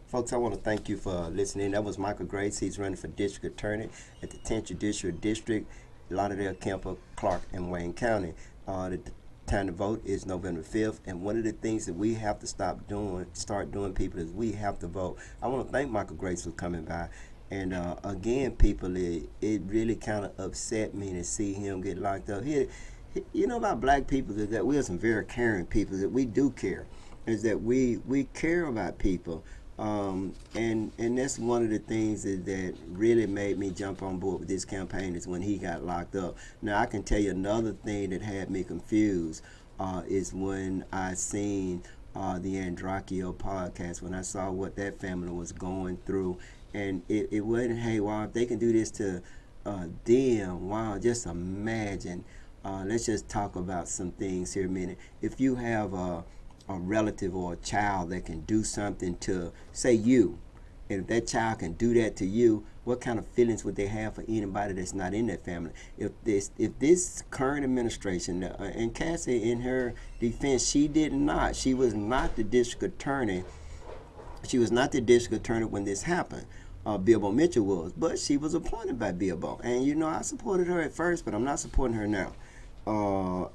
Folks, I want to thank you for listening. That was Michael Grace. He's running for district attorney at the 10th Judicial District, Lauderdale, Kemper, Clark, and Wayne County. The time to vote is November 5th, and one of the things that we have to start doing, people, is we have to vote. I want to thank Michael Grace for coming by. And again, people, it really kind of upset me to see him get locked up. Here, you know about black people is that we are some very caring people, that we do care, is that we care about people. And that's one of the things that really made me jump on board with this campaign, is when he got locked up. Now, I can tell you another thing that had me confused is when I seen the Androcchio podcast, when I saw what that family was going through. And it wasn't, hey, wow, if they can do this to them, wow, just imagine. Let's just talk about some things here a minute. If you have a relative or a child that can do something to, say, you, and if that child can do that to you, what kind of feelings would they have for anybody that's not in that family? If this current administration, and Cassie, in her defense, she was not the district attorney. She was not the district attorney when this happened. Bilbo Mitchell was, but she was appointed by Bilbo. And you know, I supported her at first, but I'm not supporting her now.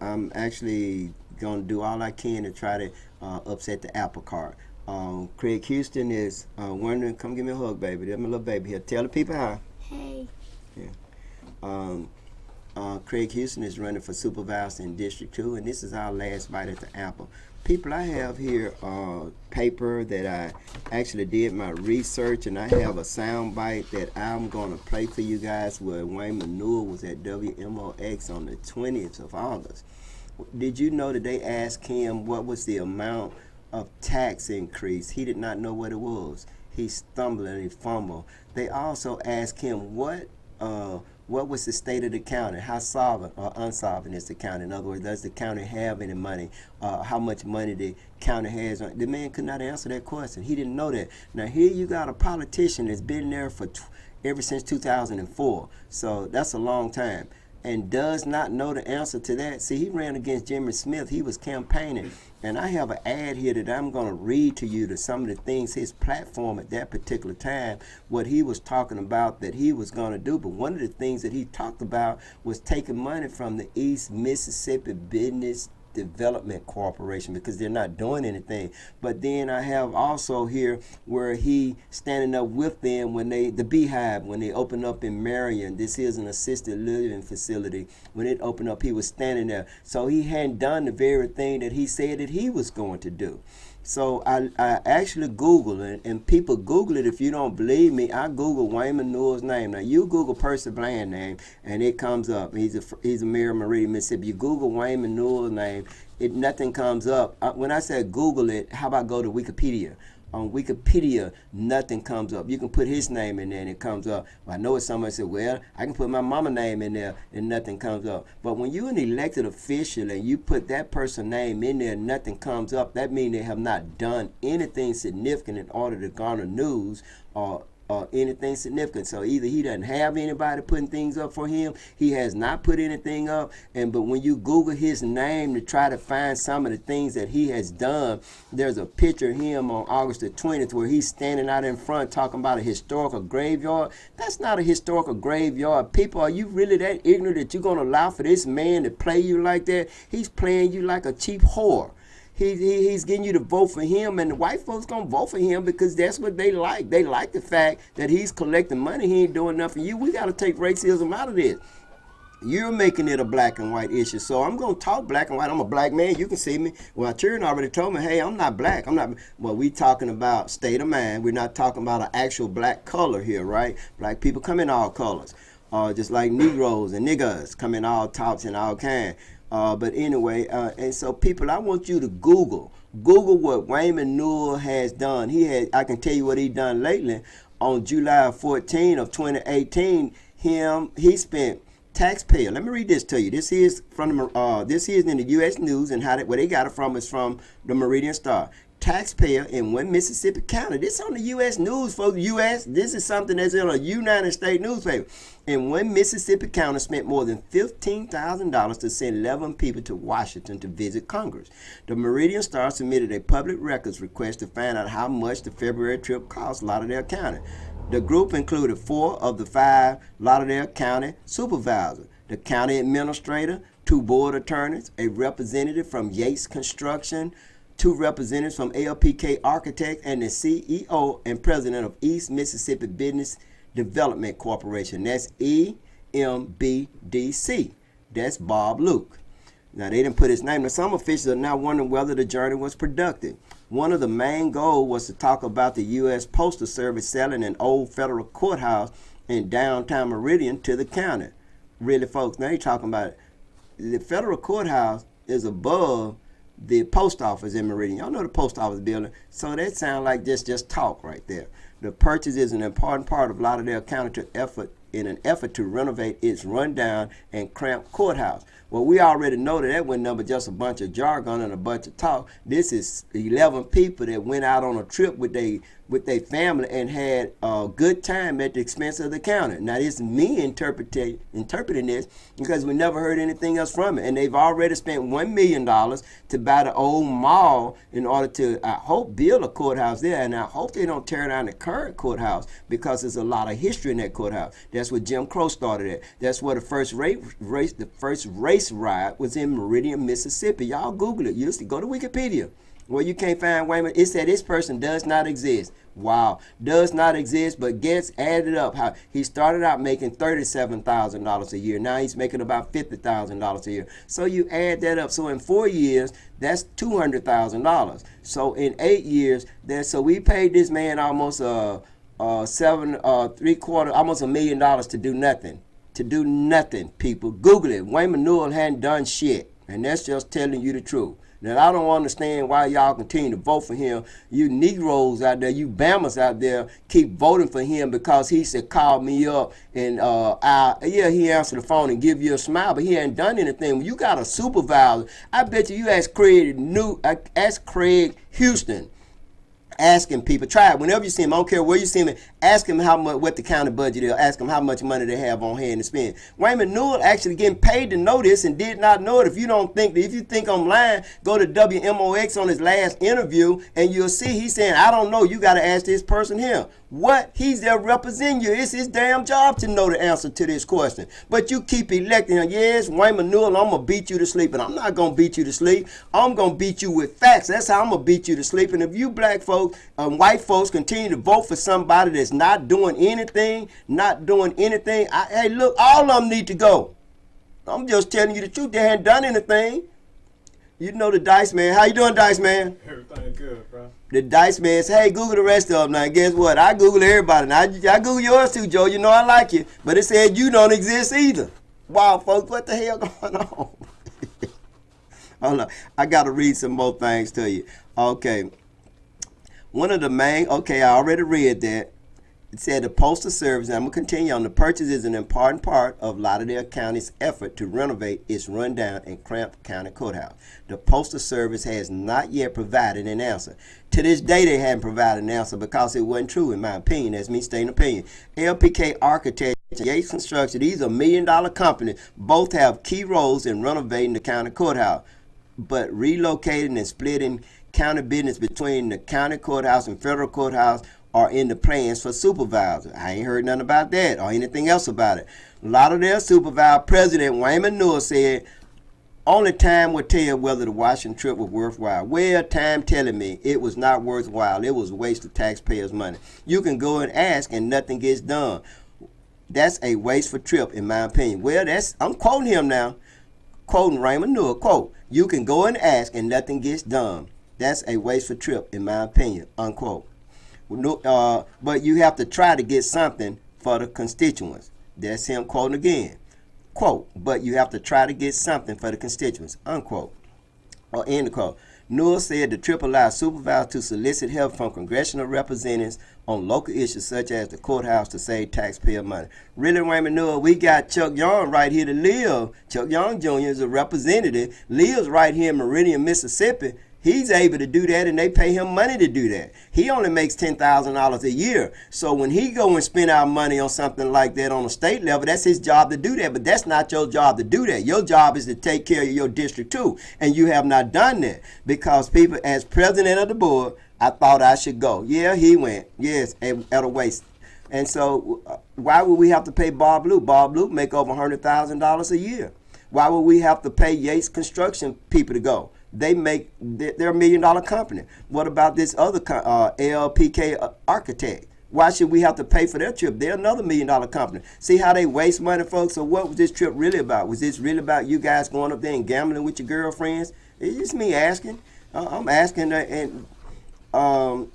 I'm actually going to do all I can to try to upset the apple cart. Craig Houston is wondering, come give me a hug, baby. That's my little baby here. Tell the people hi. Hey. Yeah. Craig Houston is running for supervisor in District 2, and this is our last bite at the apple. People, I have here paper that I actually did my research, and I have a sound bite that I'm going to play for you guys where Wayne Manure was at WMOX on the 20th of August. Did you know that they asked him what was the amount of tax increase? He did not know what it was. He stumbled and he fumbled. They also asked him what was the state of the county? How solvent or unsolvent is the county? In other words, does the county have any money? How much money the county has? The man could not answer that question. He didn't know that. Now here you got a politician that's been there for ever since 2004. So that's a long time. And does not know the answer to that. See, he ran against Jimmy Smith. He was campaigning. And I have an ad here that I'm going to read to you to some of the things, his platform at that particular time, what he was talking about that he was going to do. But one of the things that he talked about was taking money from the East Mississippi Business Development Corporation because they're not doing anything. But then I have also here where he standing up with them when the Beehive, when they opened up in Marion. This is an assisted living facility. When it opened up, he was standing there. So he hadn't done the very thing that he said that he was going to do. So I actually Googled it, and people Google it. If you don't believe me, I Google Wayne Manure's name. Now you Google Percy Bland name, and it comes up. He's a mayor of Meridian, Mississippi. You Google Wayne Manure's name, nothing comes up. When I said Google it, how about go to Wikipedia? On Wikipedia, nothing comes up. You can put his name in there and it comes up. Well, I know it's somebody said, well, I can put my mama name in there and nothing comes up. But when you're an elected official and you put that person's name in there and nothing comes up, that means they have not done anything significant in order to garner news or anything significant. So either he doesn't have anybody putting things up for him, he has not put anything up, but when you Google his name to try to find some of the things that he has done, there's a picture of him on August the 20th where he's standing out in front talking about a historical graveyard. That's not a historical graveyard. People, are you really that ignorant that you're going to allow for this man to play you like that? He's playing you like a cheap whore. He's getting you to vote for him, and the white folks gonna vote for him because that's what they like. They like the fact that he's collecting money. He ain't doing nothing for you. We gotta take racism out of this. You're making it a black and white issue. So I'm going to talk black and white. I'm a black man. You can see me. Well, children already told me, hey, I'm not black. Well, we talking about state of mind. We're not talking about an actual black color here, right? Black people come in all colors. Just like Negroes and niggas come in all types and all kinds. But anyway, and so people, I want you to Google what Wayne Manure has done. I can tell you what he done lately. On July 14 of 2018, he spent taxpayer. Let me read this to you. This is from this is in the U.S. News, and where they got it from is from the Meridian Star. taxpayer in one Mississippi county. This on the U.S. news, folks. U.S. This is something that's in a United States newspaper. In one Mississippi county spent more than $15,000 to send 11 people to Washington to visit Congress. The Meridian Star submitted a public records request to find out how much the February trip cost Lauderdale County. The group included 4 of the 5 Lauderdale County supervisors, the county administrator, 2 board attorneys, a representative from Yates Construction, 2 representatives from LPK Architects, and the CEO and president of East Mississippi Business Development Corporation. That's EMBDC. That's Bob Luke. Now, they didn't put his name. Now, some officials are now wondering whether the journey was productive. One of the main goals was to talk about the U.S. Postal Service selling an old federal courthouse in downtown Meridian to the county. Really, folks, now you're talking about it. The federal courthouse is above the post office in Meridian. Y'all know the post office building. So that sounds like just talk right there. The purchase is an important part of Lauderdale County in an effort to renovate its rundown and cramped courthouse. Well, we already know that wasn't nothing but just a bunch of jargon and a bunch of talk. This is 11 people that went out on a trip with their family and had a good time at the expense of the county. Now, this is me interpreting this because we never heard anything else from it. And they've already spent $1 million to buy the old mall in order to, I hope, build a courthouse there. And I hope they don't tear down the current courthouse because there's a lot of history in that courthouse. That's where Jim Crow started at. That's where the first race riot was in Meridian, Mississippi. Y'all Google it. You just go to Wikipedia. Well, you can't find Wayman. It said this person does not exist. Wow, does not exist, but gets added up. How he started out making $37,000 a year. Now he's making about $50,000 a year. So you add that up. So in 4 years, that's $200,000. So in 8 years, so we paid this man almost almost $1 million to do nothing. To do nothing, people. Google it. Wayman Newell hadn't done shit, and that's just telling you the truth. Now, I don't understand why y'all continue to vote for him. You Negroes out there, you Bammers out there, keep voting for him because he said, call me up and, he answered the phone and give you a smile, but he ain't done anything. When you got a supervisor, I bet you ask Craig Houston, asking people, try it whenever you see him. I don't care where you see him. Ask him what the county budget is. Ask him how much money they have on hand to spend. Wayman Newell actually getting paid to know this and did not know it. If you think I'm lying, go to WMOX on his last interview and you'll see he's saying, I don't know. You got to ask this person here. What? He's there representing you. It's his damn job to know the answer to this question. But you keep electing him. Yes, Wayman Newell, I'm going to beat you to sleep. And I'm not going to beat you to sleep. I'm going to beat you with facts. That's how I'm going to beat you to sleep. And if you black folks, white folks continue to vote for somebody that's not doing anything, hey, look, all of them need to go. I'm just telling you the truth. They haven't done anything. You know the Dice Man. How you doing, Dice Man? Everything good, bro. The Dice Man said, hey, Google the rest of them. Now, guess what? I Google everybody. Now, I Google yours too, Joe. You know I like you. But it said you don't exist either. Wow, folks, what the hell going on? Hold on. I got to read some more things to you. Okay. One of the main, I already read that. It said the Postal Service, and I'm going to continue on, the purchase is an important part of Lauderdale County's effort to renovate its rundown and cramped county courthouse. The Postal Service has not yet provided an answer. To this day, they haven't provided an answer because it wasn't true, in my opinion. That's me stating opinion. LPK Architects and Yates Construction, these are $1 million companies. Both have key roles in renovating the county courthouse, but relocating and splitting county business between the county courthouse and federal courthouse are in the plans for supervisors. I ain't heard nothing about that or anything else about it. Lauderdale Supervisor President Wayman Newell said, only time will tell whether the Washington trip was worthwhile. Well, time telling me it was not worthwhile. It was a waste of taxpayers' money. You can go and ask and nothing gets done. That's a wasteful trip, in my opinion. Well, I'm quoting him now. Quoting Raymond Newell, quote, you can go and ask and nothing gets done. That's a wasteful trip, in my opinion, unquote. But you have to try to get something for the constituents. That's him quoting again. Quote, but you have to try to get something for the constituents, unquote. Or end the quote. Newell said the trip allows supervisors to solicit help from congressional representatives on local issues such as the courthouse to save taxpayer money. Really, Wayman Newell, we got Chuck Young right here to live. Chuck Young Jr. is a representative, lives right here in Meridian, Mississippi. He's able to do that, and they pay him money to do that. He only makes $10,000 a year. So when he go and spend our money on something like that on a state level, that's his job to do that. But that's not your job to do that. Your job is to take care of your district too. And you have not done that, because people, as president of the board, I thought I should go. Yeah, he went. Yes, at a waste. And so why would we have to pay Bob Luke? Bob Luke make over $100,000 a year. Why would we have to pay Yates Construction people to go? They're $1 million company. What about this other LPK architect? Why should we have to pay for their trip? They're another $1 million company. See how they waste money, folks? So what was this trip really about? Was this really about you guys going up there and gambling with your girlfriends? It's just me asking. I'm asking, I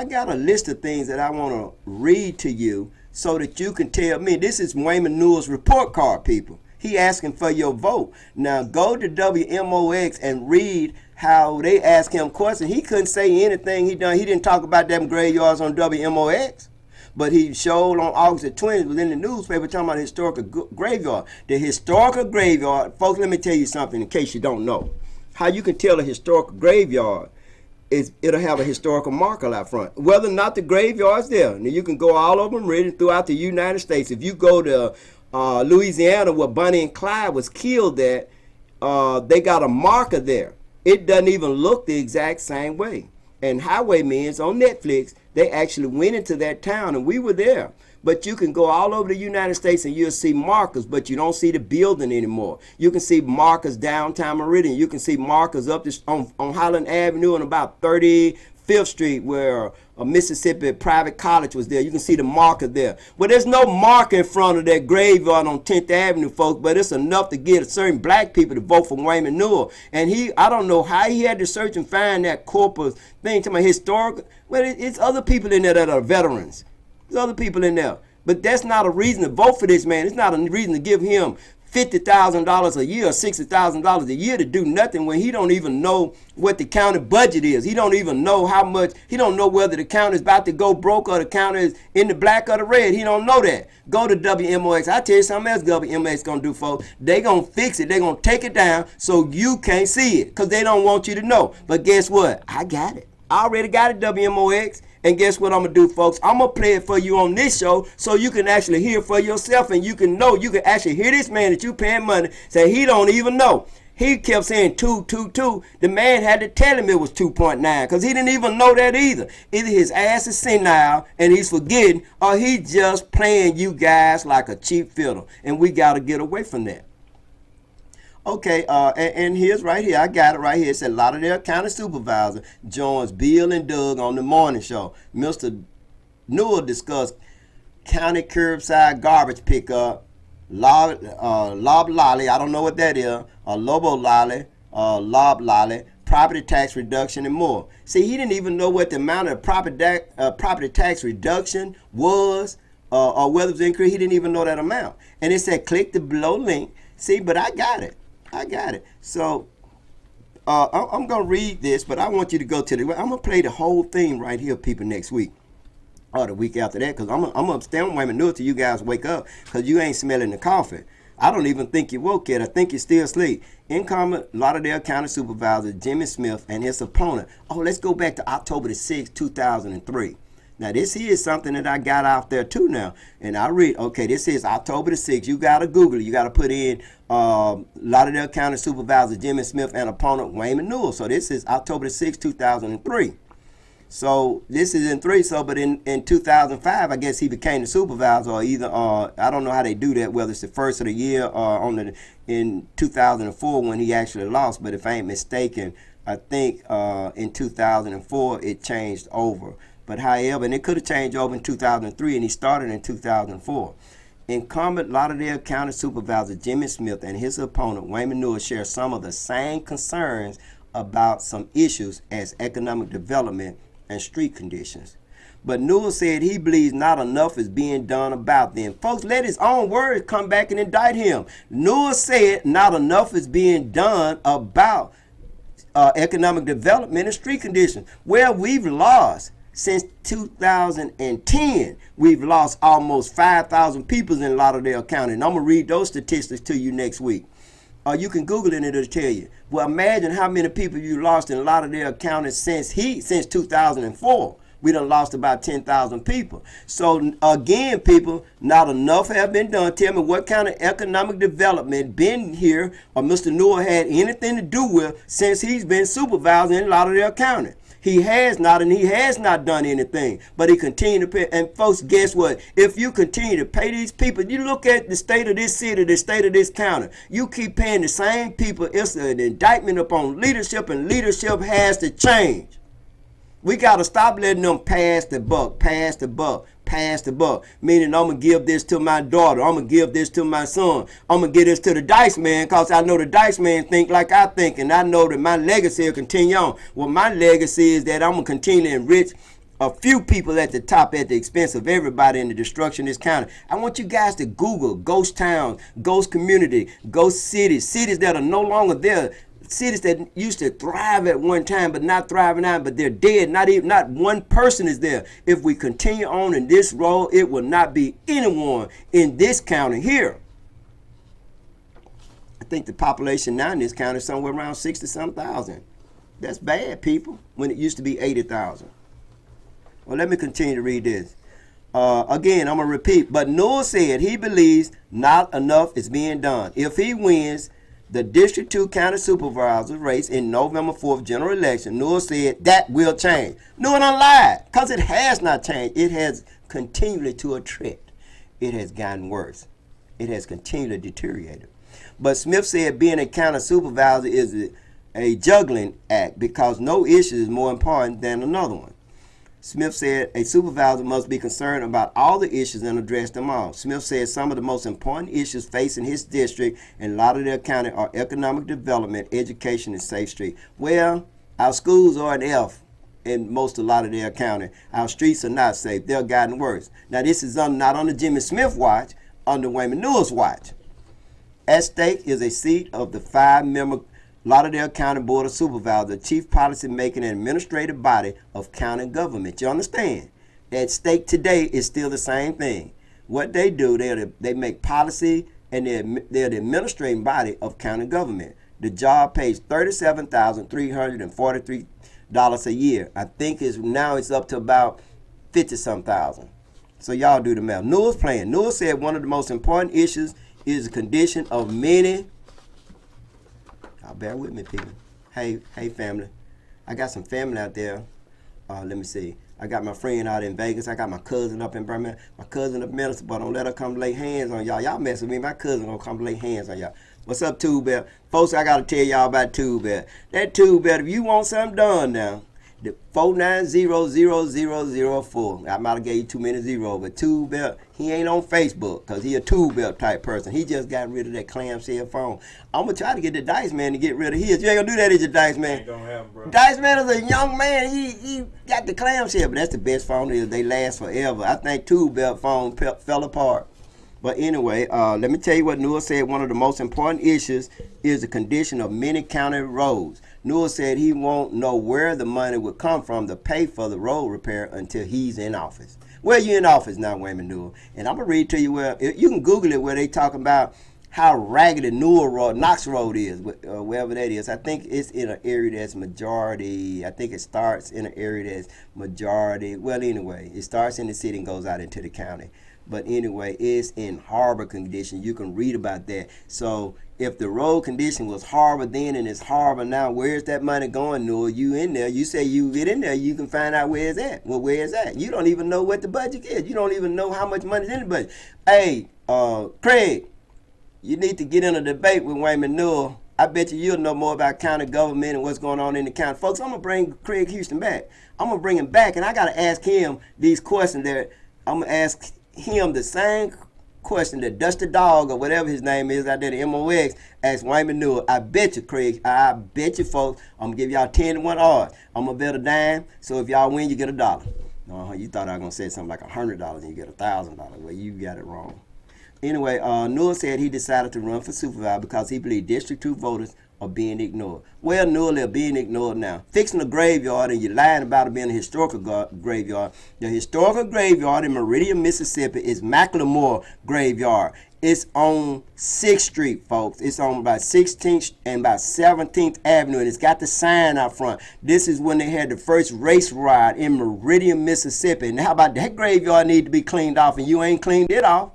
got a list of things that I want to read to you so that you can tell me. This is Wayman Newell's report card, people. He asking for your vote. Now go to WMOX and read how they ask him questions. He couldn't say anything he done. He didn't talk about them graveyards on WMOX. But he showed on August the 20th, was in the newspaper talking about the historical graveyard. The historical graveyard, folks, let me tell you something in case you don't know. How you can tell a historical graveyard is it'll have a historical marker out front. Whether or not the graveyard's there. Now you can go all over them written throughout the United States. If you go to Louisiana, where Bonnie and Clyde was killed at, they got a marker there. It doesn't even look the exact same way. And Highwaymen's on Netflix, they actually went into that town, and we were there. But you can go all over the United States and you'll see markers, but you don't see the building anymore. You can see markers downtown Meridian. You can see markers up this, on Highland Avenue and about 35th Street, where a Mississippi private college was there. You can see the marker there. But there's no marker in front of that graveyard on 10th Avenue, folks, but it's enough to get certain black people to vote for Wayman Newell. And I don't know how he had to search and find that corpus thing to my historical. Well, it's other people in there that are veterans. There's other people in there. But that's not a reason to vote for this man. It's not a reason to give him $50,000 a year or $60,000 a year to do nothing when he don't even know what the county budget is. He don't even know how much. He don't know whether the county is about to go broke or the county is in the black or the red. He don't know that. Go to WMOX. I tell you something else WMOX going to do, folks. They going to fix it. They going to take it down so you can't see it because they don't want you to know. But guess what? I got it. I already got it, WMOX. And guess what I'm going to do, folks? I'm going to play it for you on this show so you can actually hear for yourself and you can know. You can actually hear this man that you paying money say he don't even know. He kept saying 222. The man had to tell him it was 2.9 because he didn't even know that either. Either his ass is senile and he's forgetting, or he just playing you guys like a cheap fiddle. And we got to get away from that. Okay, and here's right here. I got it right here. It said Lauderdale County Supervisor joins Bill and Doug on the morning show. Mr. Newell discussed county curbside garbage pickup, lob lolly, I don't know what that is, lobo lolly, lob lolly, property tax reduction, and more. See, he didn't even know what the amount of property tax reduction was or whether it was increased. He didn't even know that amount. And it said click the below link. See, but I got it. So I'm going to read this, but I want you to go to I'm going to play the whole thing right here, people, next week or the week after that, because I'm going to stay on Wayman Newell till you guys wake up, because you ain't smelling the coffee. I don't even think you woke yet. I think you're still asleep. Incoming Lauderdale County Supervisor Jimmy Smith and his opponent. Oh, let's go back to October the 6th, 2003. Now, this is something that I got out there, too, now. And I read, okay, this is October the 6th. You got to Google it. You got to put in Lauderdale County Supervisor Jimmy Smith and opponent Wayman Newell. So this is October the 6th, 2003. So this is in 3. So, but in 2005, I guess he became the supervisor, or either, I don't know how they do that, whether it's the first of the year or in 2004 when he actually lost. But if I ain't mistaken, I think in 2004 it changed over. But however, and it could have changed over in 2003, and he started in 2004. Incumbent Lauderdale County Supervisor Jimmy Smith and his opponent Wayman Newell share some of the same concerns about some issues as economic development and street conditions. But Newell said he believes not enough is being done about them. Folks, let his own words come back and indict him. Newell said not enough is being done about economic development and street conditions. Well, we've lost. Since 2010, we've lost almost 5,000 people in Lauderdale County. And I'm going to read those statistics to you next week. You can Google it and it'll tell you. Well, imagine how many people you lost in Lauderdale County since 2004. We done lost about 10,000 people. So again, people, not enough have been done. Tell me what kind of economic development been here or Mr. Newell had anything to do with since he's been supervisor in Lauderdale County. He has not, and he has not done anything, but he continued to pay. And folks, guess what? If you continue to pay these people, you look at the state of this city, the state of this county, you keep paying the same people. It's an indictment upon leadership, and leadership has to change. We got to stop letting them pass the buck, pass the buck, pass the buck. Meaning I'm going to give this to my daughter. I'm going to give this to my son. I'm going to give this to the dice man because I know the dice man think like I think. And I know that my legacy will continue on. Well, my legacy is that I'm going to continue to enrich a few people at the top at the expense of everybody in the destruction of this county. I want you guys to Google ghost towns, ghost community, ghost cities, cities that are no longer there. Cities that used to thrive at one time but not thriving now, but they're dead. Not one person is there. If we continue on in this road, it will not be anyone in this county here. I think the population now in this county is somewhere around 60-some thousand. That's bad, people, when it used to be 80,000. Well, let me continue to read this. Again, I'm going to repeat. But Newell said he believes not enough is being done. If he wins the District 2 County Supervisor race in November 4th general election, Newell said that will change. Newell done lied, because it has not changed. It has continued to attrit. It has gotten worse. It has continually deteriorated. But Smith said being a county supervisor is a juggling act because no issue is more important than another one. Smith said a supervisor must be concerned about all the issues and address them all. Smith said some of the most important issues facing his district in Lauderdale County are economic development, education, and safe streets. Well, our schools are an F in most of Lauderdale County. Our streets are not safe. They're gotten worse. Now, this is not under Jimmy Smith's watch, under Wayman Newell's watch. At stake is a seat of the 5-member Lauderdale County Board of Supervisors, the chief policy making and administrative body of county government. You understand? At stake today is still the same thing. What they do, they make policy, and they're the administrative body of county government. The job pays $37,343 a year. I think now it's up to about 50-some thousand. So y'all do the math. Newell's plan. Newell said one of the most important issues is the condition of many. Bear with me, people. Hey, family. I got some family out there. Let me see. I got my friend out in Vegas. I got my cousin up in Birmingham. My cousin up in Minnesota, but don't let her come lay hands on y'all. Y'all mess with me. My cousin don't come lay hands on y'all. What's up, Tube Belt? Folks, I got to tell y'all about Tube Belt. That Tube Belt, if you want something done now, the 490-0004. I might have gave you too many zeros, but Tube Belt, he ain't on Facebook because he a Tube Belt type person. He just got rid of that clamshell phone. I'm going to try to get the Dice Man to get rid of his. You ain't going to do that, is your Dice Man? Ain't gonna happen, bro. Dice Man is a young man. He got the clamshell, but that's the best phone. They last forever. I think Tube Belt phone fell apart. But anyway, let me tell you what Newell said. One of the most important issues is the condition of many county roads. Newell said he won't know where the money would come from to pay for the road repair until he's in office. Well, you're in office now, Wayman Newell. And I'm going to read to you where, you can Google it, where they talking about how raggedy Newell Road, Knox Road is, wherever that is. I think it's in an area that's majority. I think it starts in an area that's majority. Well, anyway, it starts in the city and goes out into the county. But anyway, it's in horrible condition. You can read about that. So if the road condition was horrible then and it's horrible now, where's that money going, Newell? You in there. You say you get in there, you can find out where it's at. Well, where is that? You don't even know what the budget is. You don't even know how much money's in the budget. Hey, Craig, you need to get in a debate with Wayman Newell. I bet you'll know more about county government and what's going on in the county. Folks, I'm going to bring Craig Houston back. I'm going to bring him back, and I got to ask him these questions there. I'm going to ask him the same question that Dusty Dog or whatever his name is out there, the MOX, asked Wayman Newell. I bet you, Craig, I bet you, folks, I'm going to give y'all 10-1 odds. I'm going to bet a dime, so if y'all win, you get $1. You thought I was going to say something like $100 and you get $1,000. Well, you got it wrong. Anyway, Newell said he decided to run for supervisor because he believed District 2 voters are being ignored. Well, Newell, they're being ignored now. Fixing a graveyard and you're lying about it being a historical graveyard. The historical graveyard in Meridian, Mississippi is Macklemore Graveyard. It's on 6th Street, folks. It's on about 16th and about 17th Avenue, and it's got the sign out front. This is when they had the first race ride in Meridian, Mississippi. And how about that graveyard need to be cleaned off, and you ain't cleaned it off?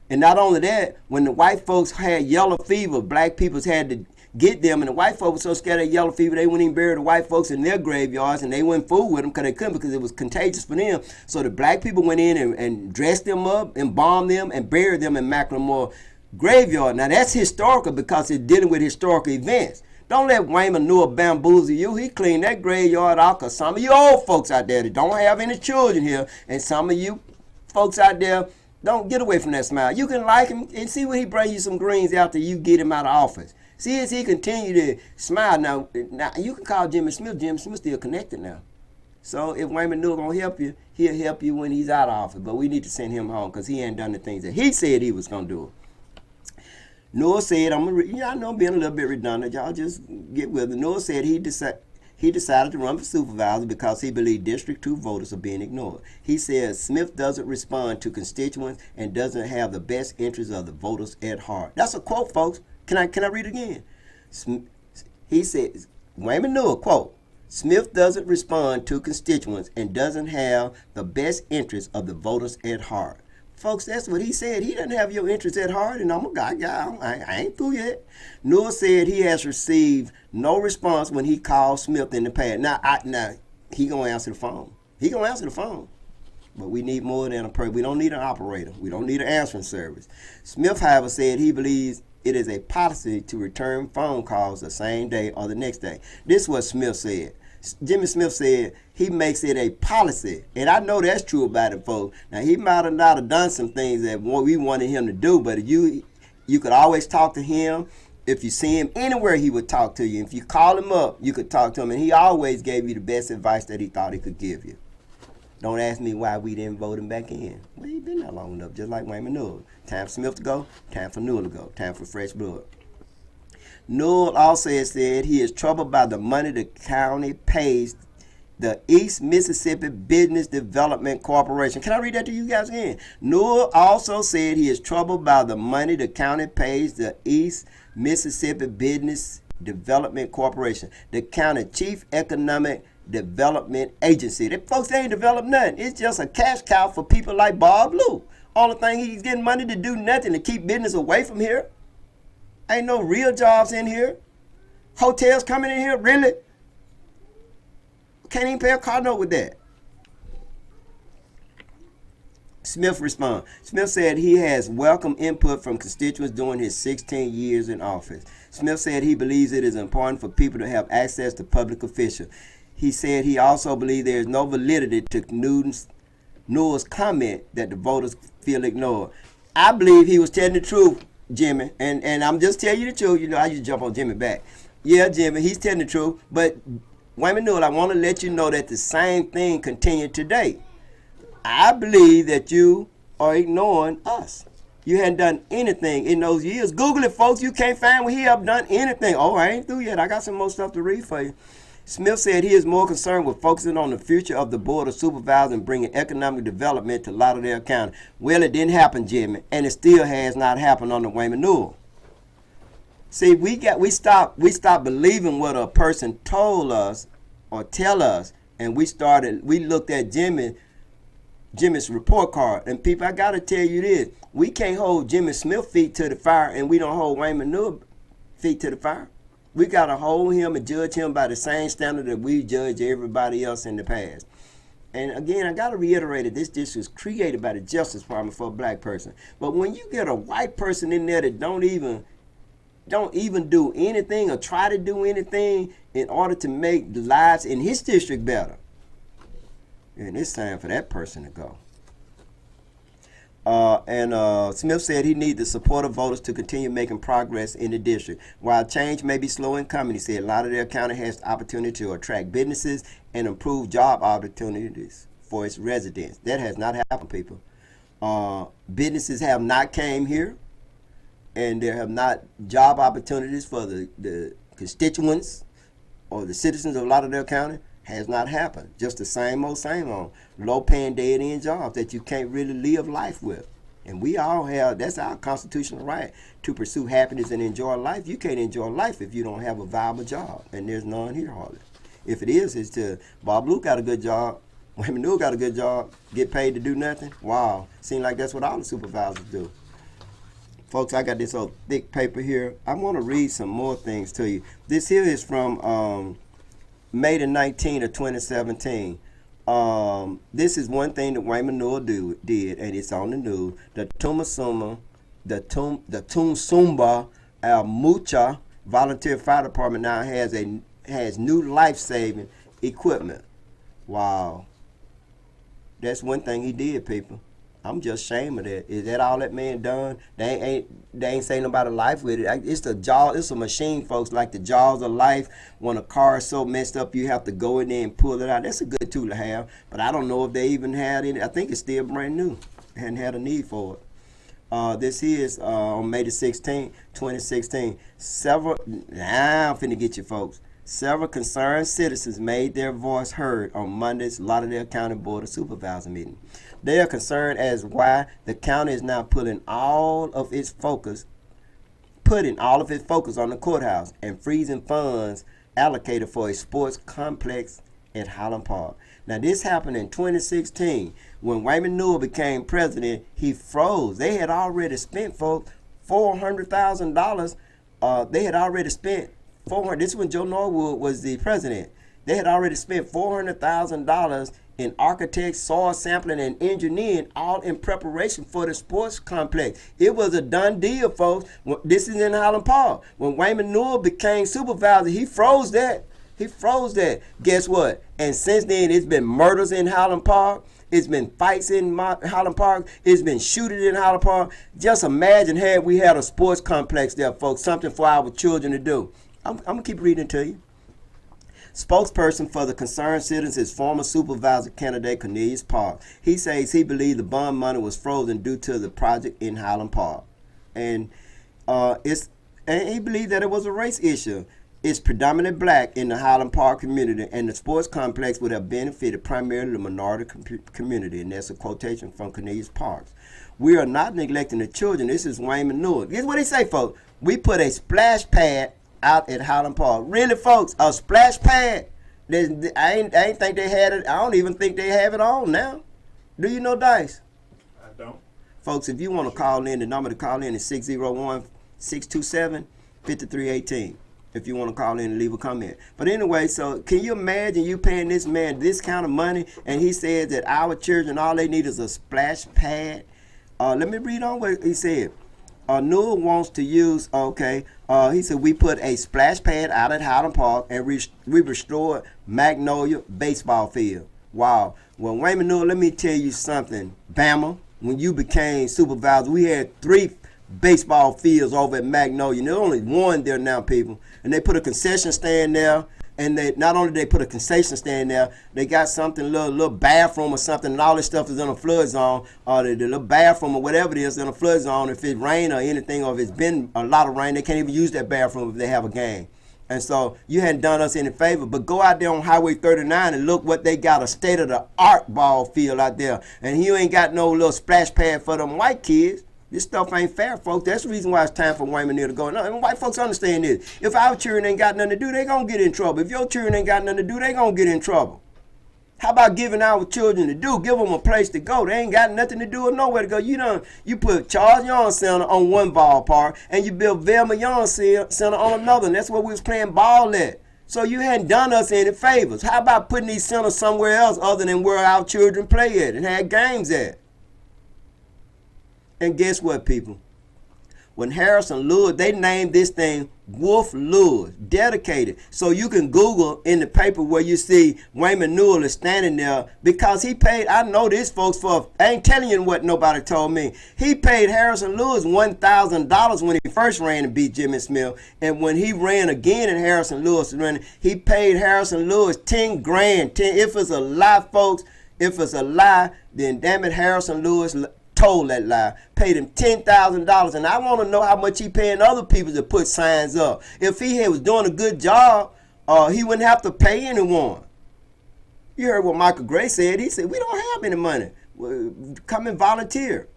And not only that, when the white folks had yellow fever, black people had to get them, and the white folks were so scared of yellow fever, they wouldn't even bury the white folks in their graveyards, and they wouldn't fool with them because they couldn't, because it was contagious for them. So the black people went in and dressed them up, embalmed them, and buried them in Macklemore Graveyard. Now that's historical because it's dealing with historical events. Don't let Wayman Newell bamboozle you. He cleaned that graveyard out because some of you old folks out there that don't have any children here, and some of you folks out there, don't get away from that smile. You can like him and see when he brings you some greens after you get him out of office. See as he continue to smile. Now you can call Jimmy Smith. Jimmy Smith still connected now. So if Wayman Newell gonna help you, he'll help you when he's out of office. But we need to send him home because he ain't done the things that he said he was gonna do. Newell said, I know I'm being a little bit redundant. Y'all just get with it. Newell said he decided to run for supervisor because he believed District 2 voters are being ignored. He said Smith doesn't respond to constituents and doesn't have the best interests of the voters at heart. That's a quote, folks. Can I read it again? He says, Wayman Newell, quote, Smith doesn't respond to constituents and doesn't have the best interests of the voters at heart. Folks, that's what he said. He doesn't have your interests at heart, and I'm a guy. I ain't through yet. Newell said he has received no response when he called Smith in the past. Now he gonna answer the phone. He gonna answer the phone. But we need more than a person. We don't need an operator. We don't need an answering service. Smith, however, said he believes it is a policy to return phone calls the same day or the next day. This is what Smith said. Jimmy Smith said he makes it a policy, and I know that's true about it, folks. Now he might have not have done some things that we wanted him to do, but you could always talk to him. If you see him anywhere, he would talk to you. If you call him up, you could talk to him, and he always gave you the best advice that he thought he could give you. Don't ask me why we didn't vote him back in. Well, he been there long enough, just like Wayman Newell. Time for Smith to go, time for Newell to go, time for fresh blood. Newell also said he is troubled by the money the county pays the East Mississippi Business Development Corporation. Can I read that to you guys again? Newell also said he is troubled by the money the county pays the East Mississippi Business Development Corporation, the county chief economic development agency. That folks ain't developed nothing. It's just a cash cow for people like Bob Blue. Only thing he's getting money to do nothing, to keep business away from here. Ain't no real jobs in here. Hotels coming in here, really? Can't even pay a car note with that. Smith responded. Smith said he has welcomed input from constituents during his 16 years in office. Smith said he believes it is important for people to have access to public officials. He said he also believes there is no validity to Newell's comment that the voters feel ignored. I believe he was telling the truth, Jimmy, and I'm just telling you the truth. You know, I used to jump on Jimmy back. Yeah, Jimmy, he's telling the truth. But Wayman Newell, I want to let you know that the same thing continued today. I believe that you are ignoring us. You hadn't done anything in those years. Google it, folks. You can't find where he have done anything. Oh, I ain't through yet. I got some more stuff to read for you. Smith said he is more concerned with focusing on the future of the Board of Supervisors and bringing economic development to Lauderdale County. Well, it didn't happen, Jimmy, and it still has not happened under Wayman Newell. See, we stopped believing what a person told us or tell us, and we looked at Jimmy's report card. And people, I gotta tell you this: we can't hold Jimmy Smith feet to the fire, and we don't hold Wayman Newell feet to the fire. We got to hold him and judge him by the same standard that we judge everybody else in the past. And again, I got to reiterate that this district was created by the Justice Department for a black person. But when you get a white person in there that don't even do anything or try to do anything in order to make the lives in his district better, and it's time for that person to go. Smith said he needs the support of voters to continue making progress in the district. While change may be slow in coming, he said Lauderdale County has the opportunity to attract businesses and improve job opportunities for its residents. That has not happened, people. Businesses have not came here, and there have not job opportunities for the constituents or the citizens of Lauderdale County. Has not happened. Just the same old, low-paying, dead-end jobs that you can't really live life with. And we all have, that's our constitutional right to pursue happiness and enjoy life. You can't enjoy life if you don't have a viable job, and there's none here hardly. If it is, it's to Bob Luke got a good job, Wayman Newell got a good job, get paid to do nothing. Wow, seems like that's what all the supervisors do. Folks, I got this old thick paper here. I want to read some more things to you. This here is from May the 19th of 2017. This is one thing that Wayman Newell did, and it's on the news. The Tumsumba Al Mucha Volunteer Fire Department now has new life-saving equipment. Wow. That's one thing he did, people. I'm just ashamed of that. Is that all that man done? They ain't saying nobody life with it. It's a machine, folks, like the jaws of life. When a car is so messed up, you have to go in there and pull it out. That's a good tool to have, but I don't know if they even had it. I think it's still brand new. Hadn't had a need for it. This is on May the 16th, 2016. I'm finna get you, folks. Several concerned citizens made their voice heard on Monday's Lauderdale County Board of Supervisors meeting. They are concerned as why the county is now putting all of its focus on the courthouse and freezing funds allocated for a sports complex at Highland Park. Now, this happened in 2016. When Wayman Newell became president, he froze. They had already spent, folks, $400,000. They had already spent this is when Joe Norwood was the president. They had already spent $400,000 in architects, soil sampling, and engineering, all in preparation for the sports complex. It was a done deal, folks. This is in Highland Park. When Wayman Newell became supervisor, he froze that. Guess what? And since then, it's been murders in Highland Park. It's been fights in Highland Park. It's been shootings in Highland Park. Just imagine had we had a sports complex there, folks, something for our children to do. I'm going to keep reading to you. Spokesperson for the concerned citizens is former supervisor candidate Cornelius Park. He says he believes the bond money was frozen due to the project in Highland Park. And he believed that it was a race issue. It's predominantly black in the Highland Park community, and the sports complex would have benefited primarily the minority community. And that's a quotation from Cornelius Park. We are not neglecting the children. This is Wayman Newell. Here's what he say, folks. We put a splash pad out at Highland Park. Really, folks, a splash pad. I ain't think they had it. I don't even think they have it on now. Do you know, Dice? I don't. Folks, if you want to call in, the number to call in is 601-627-5318. If you want to call in and leave a comment. But anyway, so can you imagine you paying this man this kind of money, and he says that our children, all they need is a splash pad? Let me read on what he said. Newell wants to use, he said, we put a splash pad out at Highland Park and we restored Magnolia baseball field. Wow. Well, Wayman Newell, let me tell you something. Bama, when you became supervisor, we had 3 baseball fields over at Magnolia. There's only 1 there now, people. And they put a concession stand there. And they not only they put a concession stand there, they got something, little bathroom or something, and all this stuff is in a flood zone, or the little bathroom or whatever it is in a flood zone. If it rain or anything, or if it's been a lot of rain, they can't even use that bathroom if they have a game. And so you hadn't done us any favor, but go out there on Highway 39 and look what they got, a state-of-the-art ball field out there. And you ain't got no little splash pad for them white kids. This stuff ain't fair, folks. That's the reason why it's time for Wayman Newell to go. No, white folks understand this. If our children ain't got nothing to do, they gonna get in trouble. If your children ain't got nothing to do, they gonna get in trouble. How about giving our children to do? Give them a place to go. They ain't got nothing to do or nowhere to go. You put Charles Young Center on one ballpark, and you built Velma Young Center on another. And that's where we was playing ball at. So you hadn't done us any favors. How about putting these centers somewhere else other than where our children play at and had games at? And guess what, people? When Harrison Lewis, they named this thing Wolf Lewis, dedicated. So you can Google in the paper where you see Wayman Newell is standing there, because he paid, I know this, folks, I ain't telling you what nobody told me. He paid Harrison Lewis $1,000 when he first ran and beat Jimmy Smith. And when he ran again and Harrison Lewis ran, he paid Harrison Lewis $10,000. If it's a lie, folks, if it's a lie, then damn it, Harrison Lewis told that lie. Paid him $10,000, and I want to know how much he paying other people to put signs up. If he was doing a good job, he wouldn't have to pay anyone. You heard what Michael Gray said. He said, we don't have any money. Come and volunteer.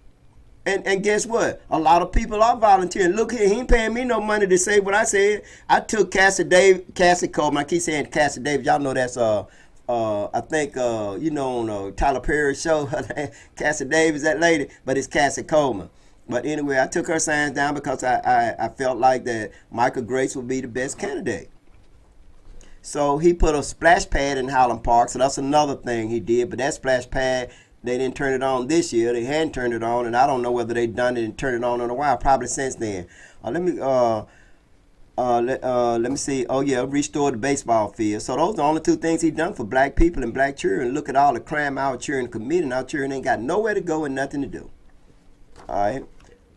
And guess what? A lot of people are volunteering. Look here, he ain't paying me no money to say what I said. I took Cassie Coleman. I keep saying Cassie Davis. Y'all know that's I think you know, on Tyler Perry's show, Cassie Davis, that lady, but it's Cassie Coleman. But anyway, I took her signs down because I felt like that Michael Grace would be the best candidate. So he put a splash pad in Highland Park, so that's another thing he did. But that splash pad, they didn't turn it on this year. They hadn't turned it on, and I don't know whether they done it and turned it on in a while. Probably since then. Let me see. Oh yeah, restore the baseball field. So those are the only two things he done for black people and black children. Look at all the crime our children committing. Our children ain't got nowhere to go and nothing to do. All right.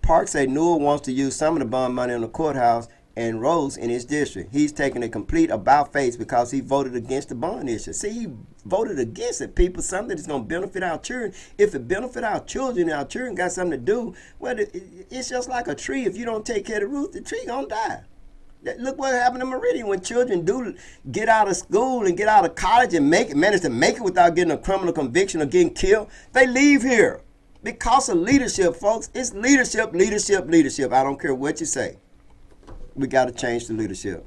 Park say Newell wants to use some of the bond money on the courthouse and roads in his district. He's taking a complete about face because he voted against the bond issue. See, he voted against it, people, something that's going to benefit our children. If it benefit our children got something to do, well, it's just like a tree. If you don't take care of the root, the tree going to die. Look what happened in Meridian when children do get out of school and get out of college and manage to make it without getting a criminal conviction or getting killed. They leave here because of leadership, folks. It's leadership, leadership, leadership. I don't care what you say. We got to change the leadership.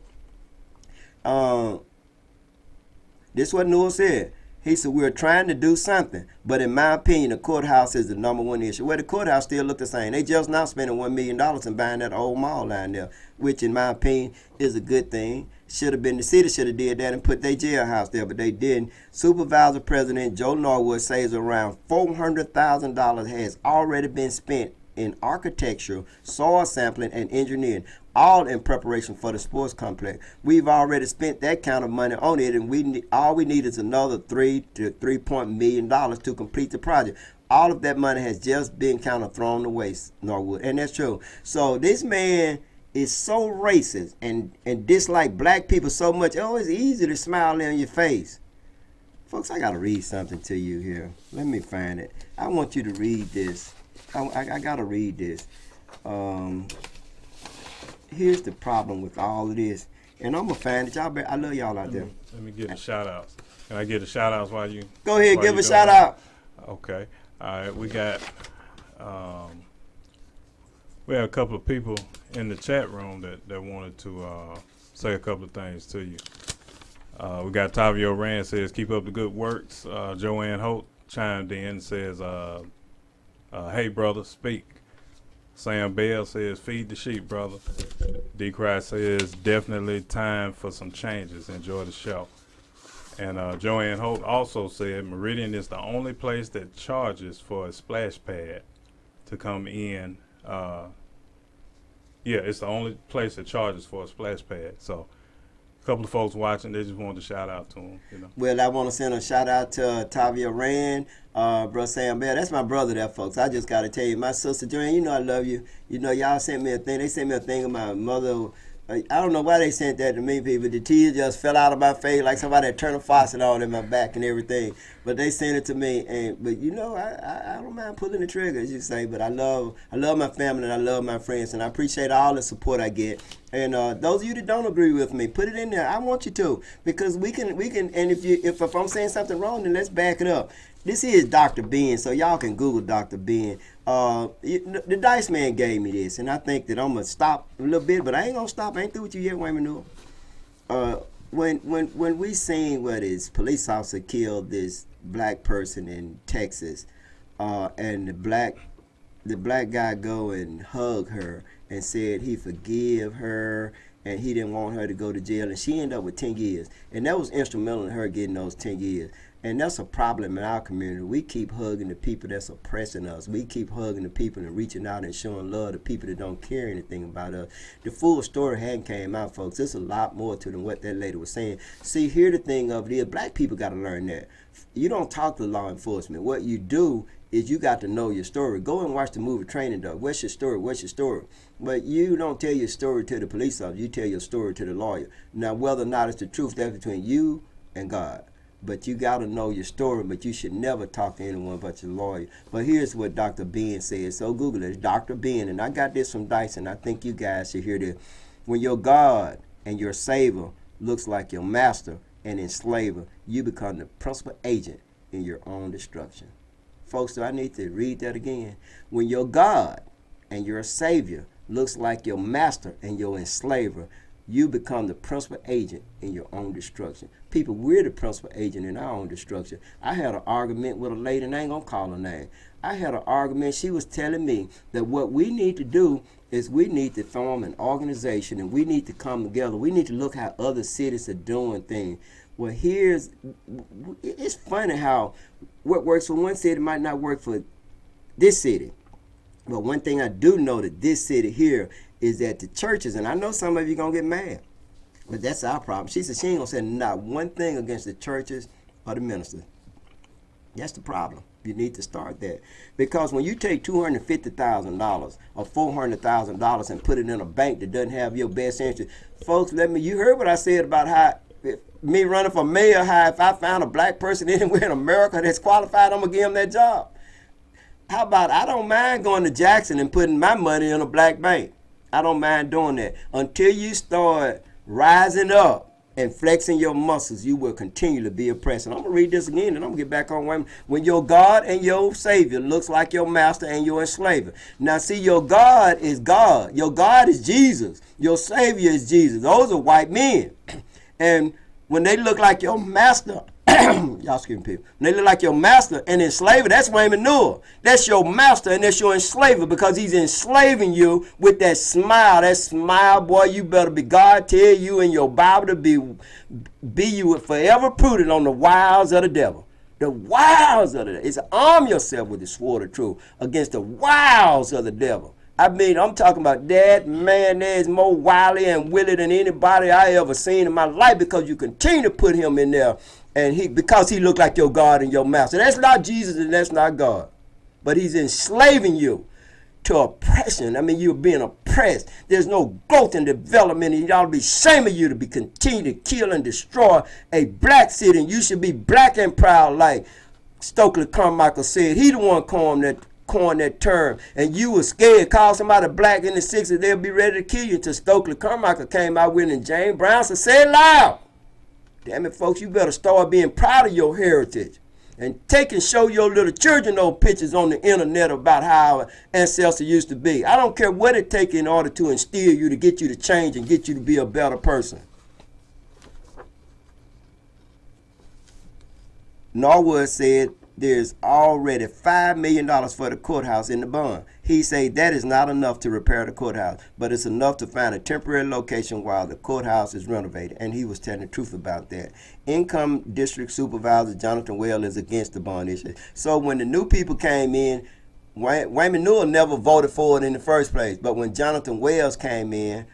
This is what Newell said. He said, we're trying to do something, but in my opinion, the courthouse is the number one issue. Well, the courthouse still look the same. They just now spending $1 million and buying that old mall down there, which in my opinion is a good thing. Should have been, the city should have did that and put their jailhouse there, but they didn't. Supervisor President Joe Norwood says around $400,000 has already been spent in architecture, soil sampling, and engineering, all in preparation for the sports complex. We've already spent that kind of money on it, and all we need is another $3 to $3 million to complete the project. All of that money has just been kind of thrown away, Norwood, and that's true. So this man is so racist and dislike black people so much. Oh, it's easy to smile in your face. Folks, I got to read something to you here. Let me find it. I want you to read this. I got to read this. Here's the problem with all of this. And I'm going to find it. I love y'all out there. Let me get the shout-outs. Can I get the shout-outs while you... Go ahead, give a shout-out. Okay. All right, we got... we have a couple of people in the chat room that wanted to say a couple of things to you. We got Tavio Rand says, keep up the good works. Joanne Holt chimed in and says... hey, brother, speak. Sam Bell says, feed the sheep, brother. D-Cry says, definitely time for some changes. Enjoy the show. And Joanne Holt also said, Meridian is the only place that charges for a splash pad to come in. Yeah, it's the only place that charges for a splash pad. So a couple of folks watching, they just wanted to shout out to them. You know. Well, I want to send a shout out to Tavia Rand, Bro Sam Bell. That's my brother there, folks. I just got to tell you, my sister Joanne, you know I love you. You know, y'all sent me a thing. They sent me a thing of my mother. I don't know why they sent that to me, people. The tears just fell out of my face like somebody had turned a faucet on in my back and everything. But they sent it to me, but you know, I don't mind pulling the trigger, as you say. But I love my family and I love my friends, and I appreciate all the support I get. And those of you that don't agree with me, put it in there. I want you to, because we can. And if I'm saying something wrong, then let's back it up. This is Dr. Ben, so y'all can Google Dr. Ben. The Dice Man gave me this, and I think that I'm gonna stop a little bit, but I ain't gonna stop. I ain't through with you yet, Wayman Newell. When we seen where this police officer killed this black person in Texas, and the black guy go and hug her and said he forgive her and he didn't want her to go to jail, and she ended up with 10 years, and that was instrumental in her getting those 10 years. And that's a problem in our community. We keep hugging the people that's oppressing us. We keep hugging the people and reaching out and showing love to people that don't care anything about us. The full story hadn't came out, folks. There's a lot more to than what that lady was saying. See, here the thing of it is, black people got to learn that. You don't talk to law enforcement. What you do is you got to know your story. Go and watch the movie Training Dog. What's your story? What's your story? But you don't tell your story to the police officer. You tell your story to the lawyer. Now, whether or not it's the truth, that's between you and God. but you got to know your story, but you should never talk to anyone but your lawyer. But here's what Dr. Ben says. So Google it. Dr. Ben, and I got this from Dyson. I think you guys should hear this. When your God and your Savior looks like your master and enslaver, you become the principal agent in your own destruction. Folks, do I need to read that again? When your God and your Savior looks like your master and your enslaver, you become the principal agent in your own destruction. People, we're the principal agent in our own destruction. I had an argument with a lady, and I ain't going to call her name. I had an argument. She was telling me that what we need to do is we need to form an organization, and we need to come together. We need to look how other cities are doing things. Well, it's funny how what works for one city might not work for this city. But one thing I do know that this city here is that the churches, and I know some of you going to get mad, but that's our problem. She said she ain't going to say not one thing against the churches or the ministers. That's the problem. You need to start that. Because when you take $250,000 or $400,000 and put it in a bank that doesn't have your best interest, folks, you heard what I said about how me running for mayor, how if I found a black person anywhere in America that's qualified, I'm going to give him that job. How about I don't mind going to Jackson and putting my money in a black bank. I don't mind doing that. Until you start rising up and flexing your muscles, you will continue to be oppressed. And I'm going to read this again, and I'm going to get back on women. When your God and your Savior looks like your master and your enslaver. Now, see, your God is God. Your God is Jesus. Your Savior is Jesus. Those are white men. And when they look like your master, y'all excuse me, people. When they look like your master and enslaver, that's Wayman Newell. That's your master and that's your enslaver, because he's enslaving you with that smile. That smile, boy, you better be. God tell you in your Bible to be you forever prudent on the wiles of the devil. The wiles of the devil. It's arm yourself with the sword of truth against the wiles of the devil. I mean, I'm talking about that man there is more wily and willy than anybody I ever seen in my life, because you continue to put him in there, and because he looked like your God and your master. That's not Jesus and that's not God. But he's enslaving you to oppression. I mean, you're being oppressed. There's no growth and development, and it ought to be shame of you to be continue to kill and destroy a black city. And you should be black and proud, like Stokely Carmichael said. He the one coined that term, and you were scared. Call somebody black in the 60s, they'll be ready to kill you. Till Stokely Carmichael came out with it, and James Brownson said loud. Damn it, folks, you better start being proud of your heritage. And take and show your little children those pictures on the internet about how our ancestors used to be. I don't care what it takes in order to instill you, to get you to change and get you to be a better person. Norwood said there's already $5 million for the courthouse in the bond. He said that is not enough to repair the courthouse, but it's enough to find a temporary location while the courthouse is renovated. And he was telling the truth about that. Income District Supervisor Jonathan Wells is against the bond issue. So when the new people came in, Wayman Newell never voted for it in the first place. But when Jonathan Wells came in,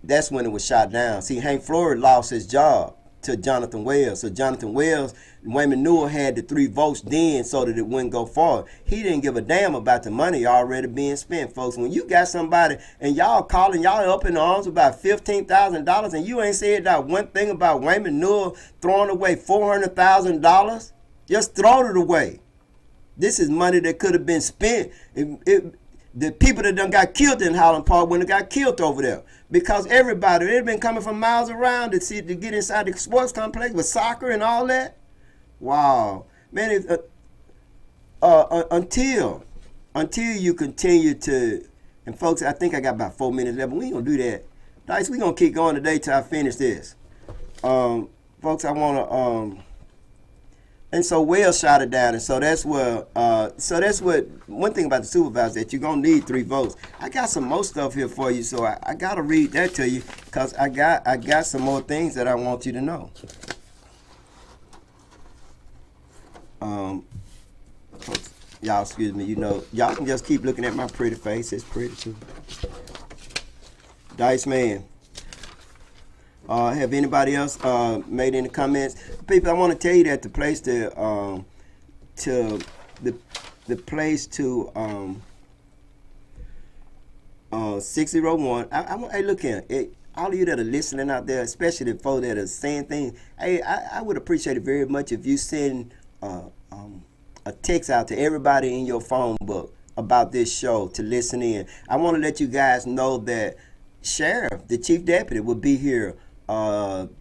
that's when it was shot down. See, Hank Floyd lost his job to Jonathan Wells. So Jonathan Wells, Wayman Newell had the 3 votes then so that it wouldn't go forward. He didn't give a damn about the money already being spent, folks. When you got somebody and y'all calling, y'all up in arms about $15,000, and you ain't said that one thing about Wayman Newell throwing away $400,000, just throw it away. This is money that could have been spent. The people that done got killed in Highland Park when they got killed over there. Because everybody, they've been coming from miles around to get inside the sports complex with soccer and all that. Wow. Man, until you continue to, and folks, I think I got about 4 minutes left, but we ain't going to do that. Dice, we going to keep going today till I finish this. Folks, I want to, and so Wells shot it down, and so that's what one thing about the supervisor, that you're gonna need 3 votes. I got some more stuff here for you, so I gotta read that to you, because I got some more things that I want you to know. Folks, y'all excuse me, y'all can just keep looking at my pretty face. It's pretty too. Dice Man. Have anybody else made any comments? People, I want to tell you that the place to 601. Hey, look here. all of you that are listening out there, especially the folks that are saying things, hey, I would appreciate it very much if you send a text out to everybody in your phone book about this show to listen in. I want to let you guys know that Sheriff, the Chief Deputy, will be here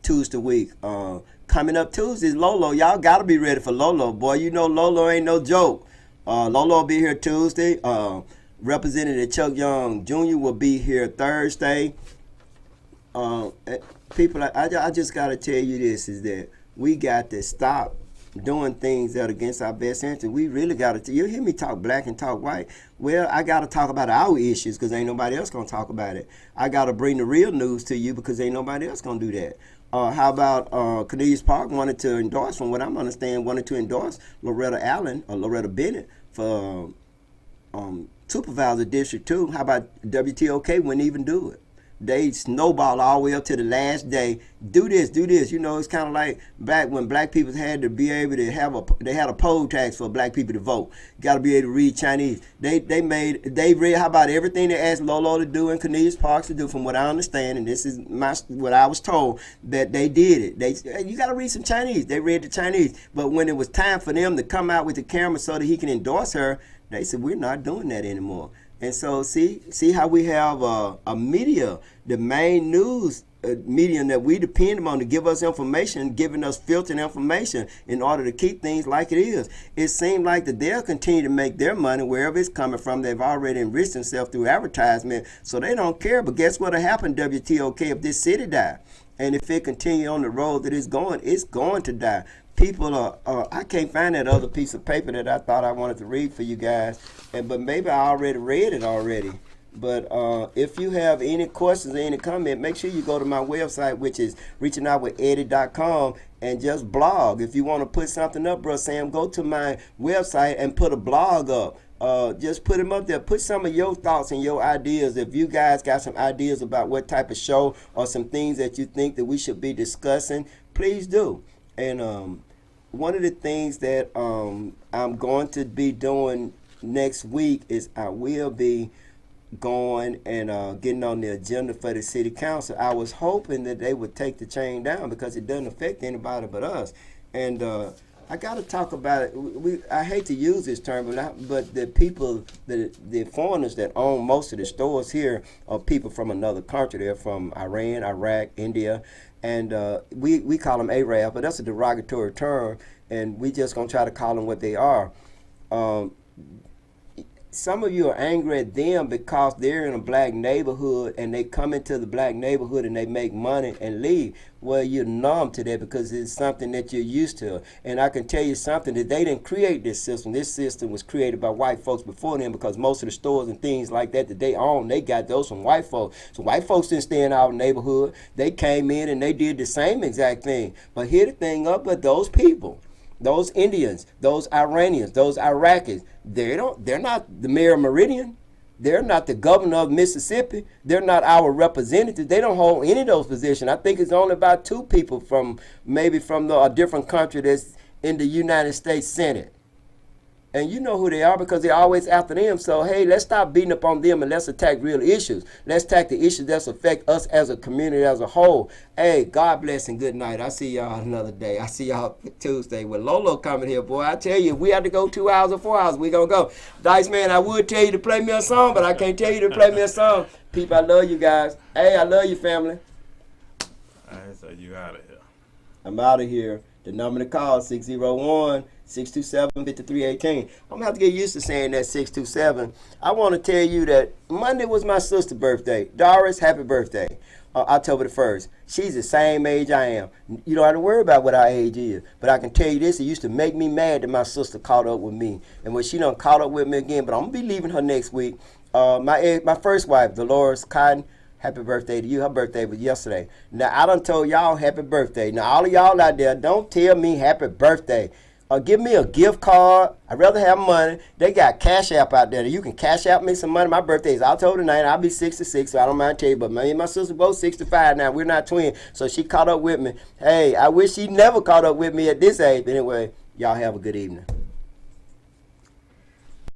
Tuesday week. Coming up Tuesday is Lolo. Y'all got to be ready for Lolo. Boy, you know Lolo ain't no joke. Lolo will be here Tuesday. Representative Chuck Young Jr. will be here Thursday. People, I just got to tell you this, is that we got to stop doing things that are against our best interest. We really got to, you hear me talk black and talk white. Well, I got to talk about our issues because ain't nobody else going to talk about it. I got to bring the real news to you because ain't nobody else going to do that. How about Cornelius Park wanted to endorse, from what I'm understanding, wanted to endorse Loretta Allen or Loretta Bennett for supervisor District 2. How about WTOK wouldn't even do it? They snowball all the way up to the last day. Do this, do this. You know, it's kind of like back when black people had to be able to have they had a poll tax for black people to vote. You got to be able to read Chinese. They read, how about everything they asked Lolo to do and Cornelius Parks to do, from what I understand, and this is what I was told, that they did it. You got to read some Chinese. They read the Chinese. But when it was time for them to come out with the camera so that he can endorse her, they said, we're not doing that anymore. And so see how we have a media, the main news medium that we depend on to give us information, giving us filtered information in order to keep things like it is. It seems like that they'll continue to make their money wherever it's coming from. They've already enriched themselves through advertisement, so they don't care. But guess what'll happen, WTOK, if this city die? And if it continue on the road that it's going to die. People are, I can't find that other piece of paper that I thought I wanted to read for you guys, but maybe I already read it already. But if you have any questions or any comment, make sure you go to my website, which is reachingoutwitheddie.com, and just blog. If you want to put something up, bro Sam, go to my website and put a blog up. Just put them up there. Put some of your thoughts and your ideas. If you guys got some ideas about what type of show or some things that you think that we should be discussing, please do. And one of the things that I'm going to be doing next week is I will be going and getting on the agenda for the city council. I was hoping that they would take the chain down because it doesn't affect anybody but us. And I got to talk about it. I hate to use this term, but the people, the foreigners that own most of the stores here are people from another country. They're from Iran, Iraq, India. And we call them Arab, but that's a derogatory term, and we just gonna try to call them what they are. Some of you are angry at them because they're in a black neighborhood and they come into the black neighborhood and they make money and leave. Well, you're numb to that because it's something that you're used to. And I can tell you something, that they didn't create this system. This system was created by white folks before them, because most of the stores and things like that they own, they got those from white folks. So white folks didn't stay in our neighborhood. They came in and they did the same exact thing. But here the thing up, but those people, those Indians, those Iranians, those Iraqis, they're not the mayor of Meridian. They're not the governor of Mississippi. They're not our representatives. They don't hold any of those positions. I think it's only about 2 people from a different country that's in the United States Senate. And you know who they are because they're always after them. So, hey, let's stop beating up on them and let's attack real issues. Let's attack the issues that affect us as a community as a whole. Hey, God bless and good night. I see y'all another day. I see y'all Tuesday with Lolo coming here, boy. I tell you, if we have to go 2 hours or 4 hours, we going to go. Dice Man, I would tell you to play me a song, but I can't tell you to play me a song. People, I love you guys. Hey, I love you, family. All right, so you out of here. I'm out of here. The number to call, 601-627-5318. I'm going to have to get used to saying that 627. I want to tell you that Monday was my sister's birthday. Doris, happy birthday. October the 1st. She's the same age I am. You don't have to worry about what our age is. But I can tell you this, it used to make me mad that my sister caught up with me. And when she done caught up with me again, but I'm going to be leaving her next week. My first wife, Dolores Cotton, happy birthday to you. Her birthday was yesterday. Now, I done told y'all happy birthday. Now, all of y'all out there, don't tell me happy birthday. Give me a gift card. I'd rather have money. They got Cash App out there. You can Cash App me some money. My birthday is October 9th. I'll be 66, so I don't mind telling you. But me and my sister both 65 now. We're not twins. So she caught up with me. Hey, I wish she never caught up with me at this age. But anyway, y'all have a good evening.